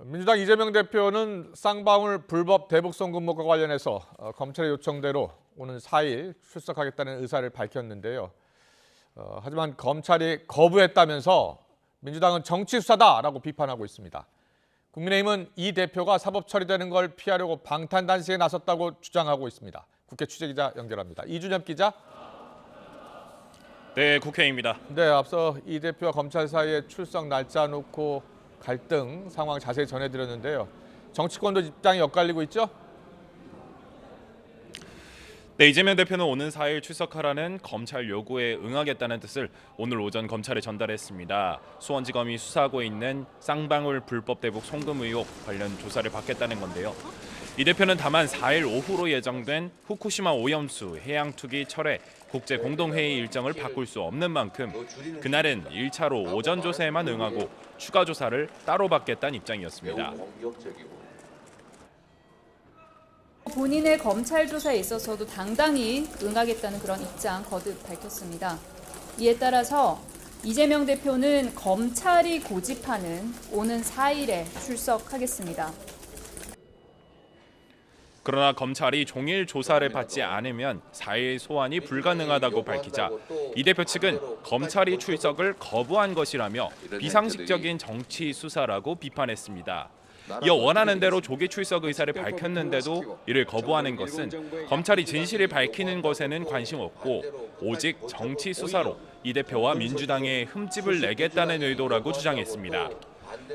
민주당 이재명 대표는 쌍방울 불법 대북 송금목과 관련해서 검찰의 요청대로 오는 4일 출석하겠다는 의사를 밝혔는데요. 하지만 검찰이 거부했다면서 민주당은 정치 수사다라고 비판하고 있습니다. 국민의힘은 이 대표가 사법 처리되는 걸 피하려고 방탄단식에 나섰다고 주장하고 있습니다. 국회 취재기자 연결합니다. 이준엽 기자. 네, 국회입니다. 네, 앞서 이 대표와 검찰 사이에 출석 날짜 놓고 갈등 상황 자세히 전해드렸는데요. 정치권도 입장이 엇갈리고 있죠? 네, 이재명 대표는 오는 4일 출석하라는 검찰 요구에 응하겠다는 뜻을 오늘 오전 검찰에 전달했습니다. 수원지검이 수사하고 있는 쌍방울 불법 대북 송금 의혹 관련 조사를 받겠다는 건데요. 이 대표는 다만 4일 오후로 예정된 후쿠시마 오염수 해양 투기 철회 국제 공동회의 일정을 바꿀 수 없는 만큼 그날은 1차로 오전 조사에만 응하고 추가 조사를 따로 받겠다는 입장이었습니다. 본인의 검찰 조사에 있어서도 당당히 응하겠다는 그런 입장 거듭 밝혔습니다. 이에 따라서 이재명 대표는 검찰이 고집하는 오는 4일에 출석하겠습니다. 그러나 검찰이 종일 조사를 받지 않으면 4일 소환이 불가능하다고 밝히자 이 대표 측은 검찰이 출석을 거부한 것이라며 비상식적인 정치 수사라고 비판했습니다. 이어 원하는 대로 조기 출석 의사를 밝혔는데도 이를 거부하는 것은 검찰이 진실을 밝히는 것에는 관심 없고 오직 정치 수사로 이 대표와 민주당에 흠집을 내겠다는 의도라고 주장했습니다.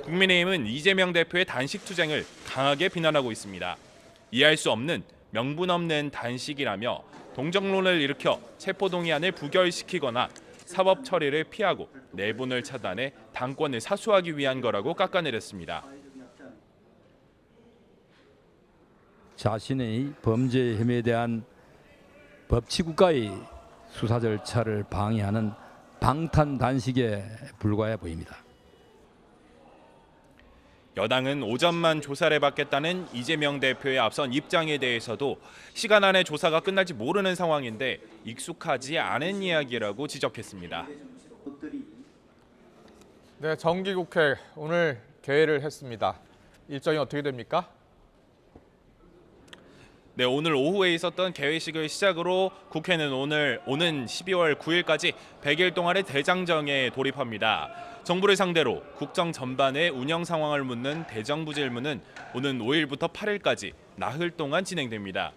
국민의힘은 이재명 대표의 단식 투쟁을 강하게 비난하고 있습니다. 이해할 수 없는 명분 없는 단식이라며 동정론을 일으켜 체포동의안을 부결시키거나 사법 처리를 피하고 내분을 차단해 당권을 사수하기 위한 거라고 깎아내렸습니다. 자신의 범죄 혐의에 대한 법치국가의 수사 절차를 방해하는 방탄 단식에 불과해 보입니다. 여당은 오전만 조사를 받겠다는 이재명 대표의 앞선 입장에 대해서도 시간 안에 조사가 끝날지 모르는 상황인데 익숙하지 않은 이야기라고 지적했습니다. 네, 정기국회 오늘 개회를 했습니다. 일정이 어떻게 됩니까? 네, 오늘 오후에 있었던 개회식을 시작으로 국회는 오늘 오는 12월 9일까지 100일 동안의 대장정에 돌입합니다. 정부를 상대로 국정 전반의 운영 상황을 묻는 대정부 질문은 오는 5일부터 8일까지 나흘 동안 진행됩니다.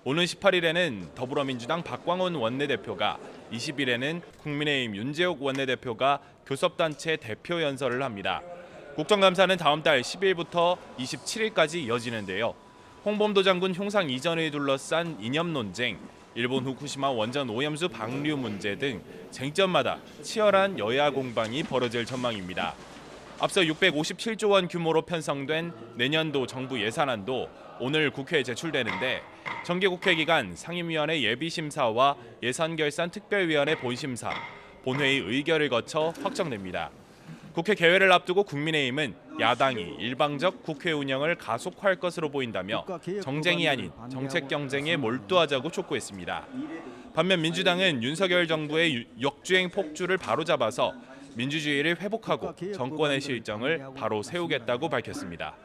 오는 18일에는 더불어민주당 박광원 원내대표가, 20일에는 국민의힘 윤재욱 원내대표가 교섭단체 대표 연설을 합니다. 국정감사는 다음 달 10일부터 27일까지 이어지는데요. 홍범도 장군 흉상 이전을 둘러싼 이념 논쟁, 일본 후쿠시마 원전 오염수 방류 문제 등 쟁점마다 치열한 여야 공방이 벌어질 전망입니다. 앞서 657조 원 규모로 편성된 내년도 정부 예산안도 오늘 국회에 제출되는데 정기국회 기간 상임위원회 예비심사와 예산결산특별위원회 본심사, 본회의 의결을 거쳐 확정됩니다. 국회 개회를 앞두고 국민의힘은 야당이 일방적 국회 운영을 가속화할 것으로 보인다며 정쟁이 아닌 정책 경쟁에 몰두하자고 촉구했습니다. 반면 민주당은 윤석열 정부의 역주행 폭주를 바로잡아서 민주주의를 회복하고 정권의 실정을 바로 세우겠다고 밝혔습니다.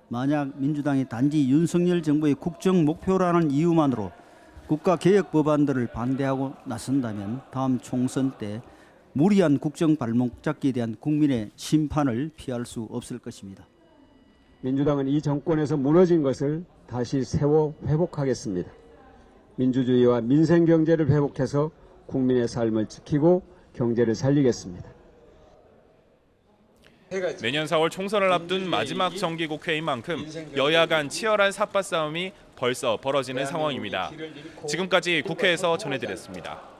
만약 민주당이 단지 윤석열 정부의 국정 목표라는 이유만으로 국가개혁 법안들을 반대하고 나선다면 다음 총선 때 무리한 국정 발목 잡기에 대한 국민의 심판을 피할 수 없을 것입니다. 민주당은 이 정권에서 무너진 것을 다시 세워 회복하겠습니다. 민주주의와 민생 경제를 회복해서 국민의 삶을 지키고 경제를 살리겠습니다. 내년 4월 총선을 앞둔 마지막 정기국회인 만큼 여야 간 치열한 삿바 싸움이 벌써 벌어지는 상황입니다. 지금까지 국회에서 전해드렸습니다.